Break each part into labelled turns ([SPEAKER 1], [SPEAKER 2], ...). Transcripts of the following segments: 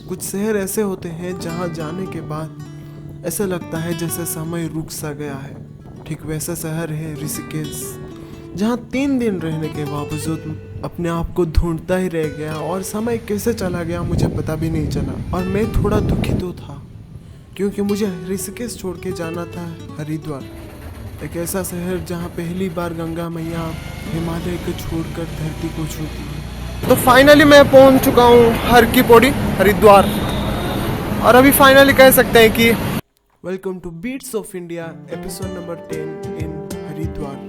[SPEAKER 1] कुछ शहर ऐसे होते हैं जहाँ जाने के बाद ऐसा लगता है जैसे समय रुक सा गया है। ठीक वैसा शहर है ऋषिकेश, जहाँ 3 दिन रहने के बावजूद अपने आप को ढूंढता ही रह गया और समय कैसे चला गया मुझे पता भी नहीं चला। और मैं थोड़ा दुखी तो था क्योंकि मुझे ऋषिकेश छोड़ के जाना था हरिद्वार, एक ऐसा शहर जहाँ पहली बार गंगा मैया हिमालय को छोड़कर धरती को छूती है। तो फाइनली मैं पहुंच चुका हूँ हर की पौड़ी हरिद्वार, और अभी फाइनली कह सकते हैं कि welcome to beats of India episode number 10 in Haridwar.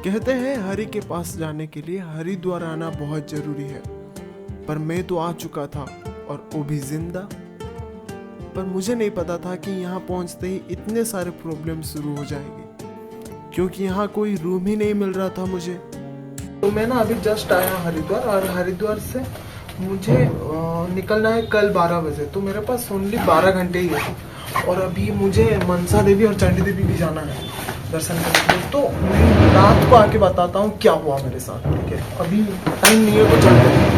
[SPEAKER 1] कहते हैं हरि के पास जाने के लिए हरिद्वार आना बहुत जरूरी है, पर मैं तो आ चुका था और वो भी जिंदा। पर मुझे नहीं पता था कि यहाँ पहुँचते ही इतने सारे प्रॉब्लम शुरू हो जाएंगे, क्योंकि यहाँ कोई रूम ही नहीं मिल रहा था मुझे। तो मैं ना अभी जस्ट आया हरिद्वार, और हरिद्वार से मुझे निकलना है कल 12 बजे, तो मेरे पास ओनली 12 घंटे ही है। और अभी मुझे मनसा देवी और चंडी देवी भी जाना है दर्शन करने के लिए। तो मैं रात को आके बताता हूँ क्या हुआ मेरे साथ, ठीक है? अभी टाइम नहीं है तो चलते हैं।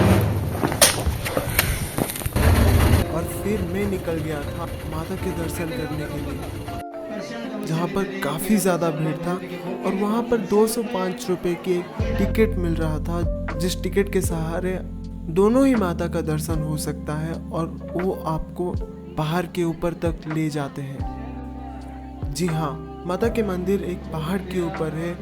[SPEAKER 1] और फिर मैं निकल गया था माता के दर्शन करने के लिए, जहाँ पर काफ़ी ज़्यादा भीड़ था। और वहाँ पर 205 रुपये के टिकट मिल रहा था, जिस टिकट के सहारे दोनों ही माता का दर्शन हो सकता है, और वो आपको पहाड़ के ऊपर तक ले जाते हैं। जी हाँ, माता के मंदिर एक पहाड़ के ऊपर है,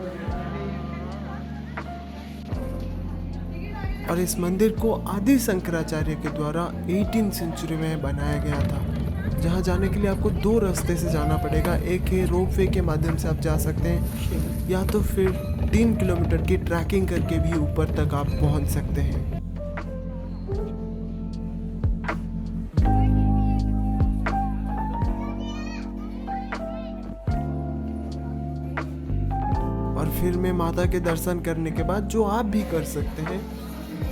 [SPEAKER 1] और इस मंदिर को आदि शंकराचार्य के द्वारा 18वीं सेंचुरी में बनाया गया था। जहाँ जाने के लिए आपको 2 रास्ते से जाना पड़ेगा। एक है रोपवे के माध्यम से आप जा सकते हैं, या तो फिर 3 किलोमीटर की ट्रैकिंग करके भी ऊपर तक आप पहुँच सकते हैं। और फिर मैं माता के दर्शन करने के बाद, जो आप भी कर सकते हैं,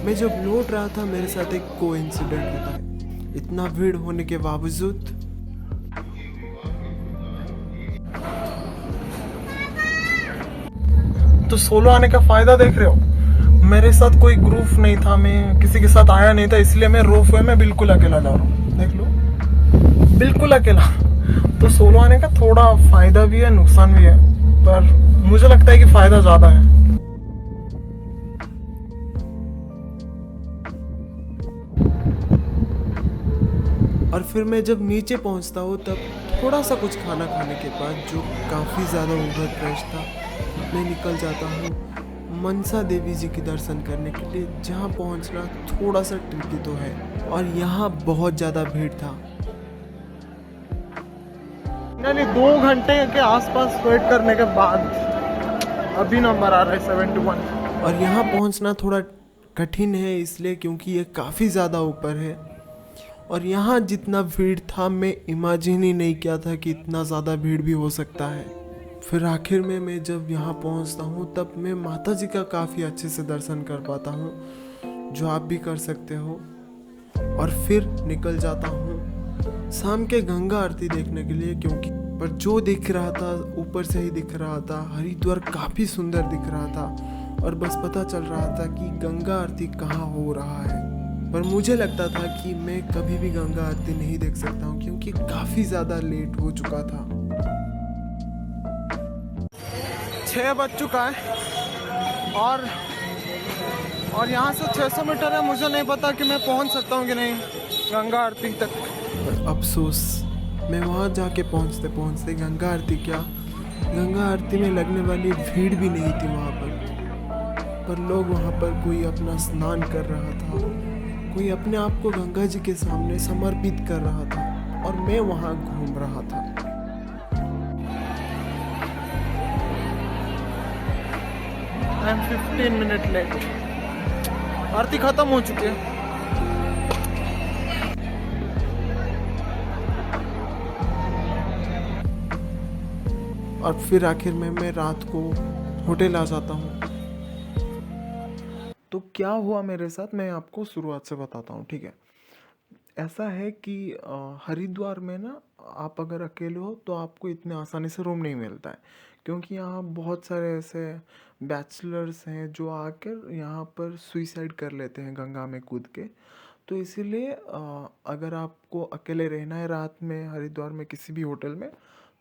[SPEAKER 1] मैं जब लौट रहा था मेरे साथ एक कोइंसिडेंट होता है। इतना भीड़ होने के बावजूद तो सोलो आने का फायदा देख रहे हो। मेरे साथ कोई ग्रुप नहीं था, मैं किसी के साथ आया नहीं था, इसलिए मैं रोपवे में बिल्कुल अकेला जा रहा हूँ। देख लो, बिल्कुल अकेला। तो सोलो आने का थोड़ा फायदा भी है, नुकसान भी है, पर मुझे लगता है कि फायदा ज्यादा है। और फिर मैं जब नीचे पहुंचता हूँ तब थोड़ा सा कुछ खाना खाने के बाद, जो काफ़ी ज़्यादा ओवर फ्रेश था, मैं निकल जाता हूँ मनसा देवी जी के दर्शन करने के लिए, जहाँ पहुँचना थोड़ा सा ट्रिकी तो है, और यहाँ बहुत ज़्यादा भीड़ था। यानी 2 घंटे के आसपास वेट करने के बाद अभी नंबर आ रहा है 71। और यहाँ पहुँचना थोड़ा कठिन है, इसलिए क्योंकि ये काफ़ी ज़्यादा ऊपर है, और यहाँ जितना भीड़ था मैं इमेजिन ही नहीं किया था कि इतना ज़्यादा भीड़ भी हो सकता है। फिर आखिर में मैं जब यहाँ पहुँचता हूँ तब मैं माता जी का काफ़ी अच्छे से दर्शन कर पाता हूँ, जो आप भी कर सकते हो। और फिर निकल जाता हूँ शाम के गंगा आरती देखने के लिए, क्योंकि पर जो दिख रहा था ऊपर से ही दिख रहा था, हरिद्वार काफ़ी सुंदर दिख रहा था, और बस पता चल रहा था कि गंगा आरती कहाँ हो रहा है। पर मुझे लगता था कि मैं कभी भी गंगा आरती नहीं देख सकता हूँ, क्योंकि काफ़ी ज़्यादा लेट हो चुका था। 6 बज चुका है, और यहाँ से 600 मीटर है। मुझे नहीं पता कि मैं पहुँच सकता हूँ कि नहीं गंगा आरती तक। पर अफसोस, मैं वहाँ जाके पहुँचते पहुँचते गंगा आरती क्या, गंगा आरती में लगने वाली भीड़ भी नहीं थी वहाँ पर लोग वहाँ पर कोई अपना स्नान कर रहा था, कोई अपने आप को गंगा जी के सामने समर्पित कर रहा था, और मैं वहाँ घूम रहा था। I am 15 minute late. Aarti खत्म हो चुकी है। और फिर आखिर में मैं रात को होटल आ जाता हूँ। तो क्या हुआ मेरे साथ, मैं आपको शुरुआत से बताता हूँ, ठीक है? ऐसा है कि हरिद्वार में ना आप अगर अकेले हो तो आपको इतने आसानी से रूम नहीं मिलता है, क्योंकि यहाँ बहुत सारे ऐसे बैचलर्स हैं जो आकर यहाँ पर सुइसाइड कर लेते हैं गंगा में कूद के। तो इसीलिए अगर आपको अकेले रहना है रात में हरिद्वार में किसी भी होटल में,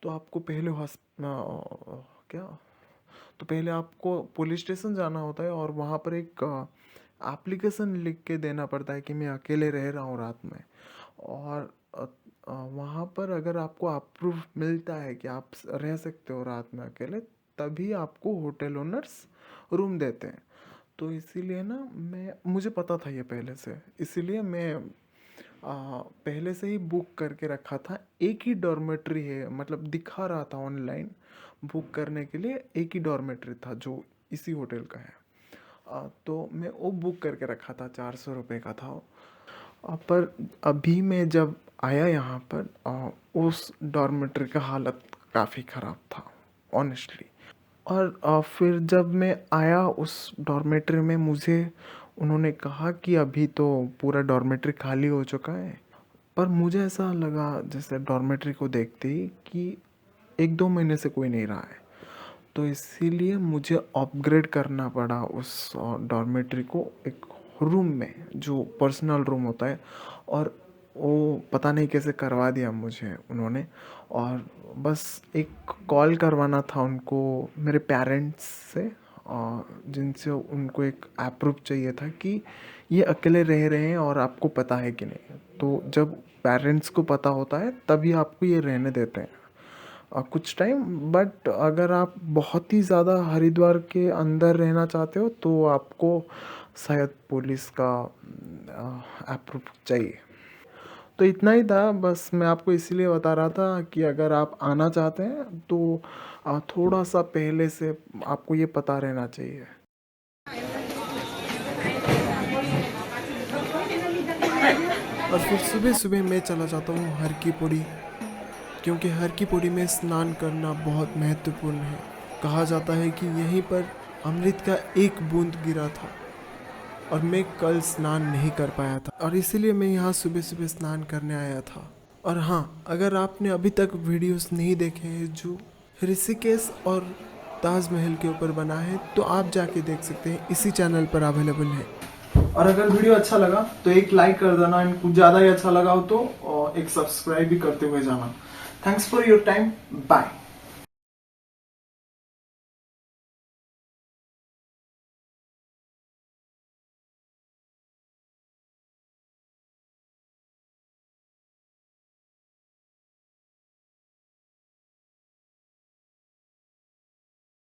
[SPEAKER 1] तो आपको पहले क्या तो पहले आपको पुलिस स्टेशन जाना होता है और वहाँ पर एक एप्लीकेशन लिख के देना पड़ता है कि मैं अकेले रह रहा हूँ रात में। और वहाँ पर अगर आपको अप्रूव मिलता है कि आप रह सकते हो रात में अकेले, तभी आपको होटल ओनर्स रूम देते हैं। तो इसीलिए ना मुझे पता था ये पहले से, इसीलिए मैं पहले से ही बुक करके रखा था। एक ही डॉर्मेट्री है, मतलब दिखा रहा था ऑनलाइन बुक करने के लिए, एक ही डॉर्मेट्री था जो इसी होटल का है। तो मैं वो बुक करके रखा था, 400 रुपये का था वो। पर अभी मैं जब आया यहाँ पर उस डॉर्मेट्री का हालत काफ़ी ख़राब था ऑनेस्टली। और फिर जब मैं आया उस डॉर्मेट्री में, मुझे उन्होंने कहा कि अभी तो पूरा डॉर्मेट्री खाली हो चुका है। पर मुझे ऐसा लगा जैसे डॉर्मेट्री को देखते ही कि 1-2 महीने से कोई नहीं रहा है। तो इसीलिए मुझे अपग्रेड करना पड़ा उस डॉर्मेट्री को एक रूम में, जो पर्सनल रूम होता है। और वो पता नहीं कैसे करवा दिया मुझे उन्होंने। और बस एक कॉल करवाना था उनको मेरे पेरेंट्स से, जिनसे उनको एक अप्रूव चाहिए था कि ये अकेले रह रहे हैं और आपको पता है कि नहीं। तो जब पेरेंट्स को पता होता है तभी आपको ये रहने देते हैं कुछ टाइम। बट अगर आप बहुत ही ज़्यादा हरिद्वार के अंदर रहना चाहते हो तो आपको शायद पुलिस का अप्रूव चाहिए। तो इतना ही था, बस मैं आपको इसीलिए बता रहा था कि अगर आप आना चाहते हैं तो थोड़ा सा पहले से आपको ये पता रहना चाहिए। और फिर सुबह सुबह मैं चला जाता हूँ हर की पौड़ी, क्योंकि हर की पौड़ी में स्नान करना बहुत महत्वपूर्ण है। कहा जाता है कि यहीं पर अमृत का एक बूंद गिरा था और मैं कल स्नान नहीं कर पाया था, और इसीलिए मैं यहाँ सुबह सुबह स्नान करने आया था। और हाँ, अगर आपने अभी तक वीडियोस नहीं देखे हैं जो ऋषिकेश और ताजमहल के ऊपर बना है, तो आप जाके देख सकते हैं, इसी चैनल पर अवेलेबल है। और अगर वीडियो अच्छा लगा तो एक लाइक कर देना, एंड कुछ ज़्यादा ही अच्छा लगा हो तो एक सब्सक्राइब भी करते हुए जाना। Thanks for your time, bye.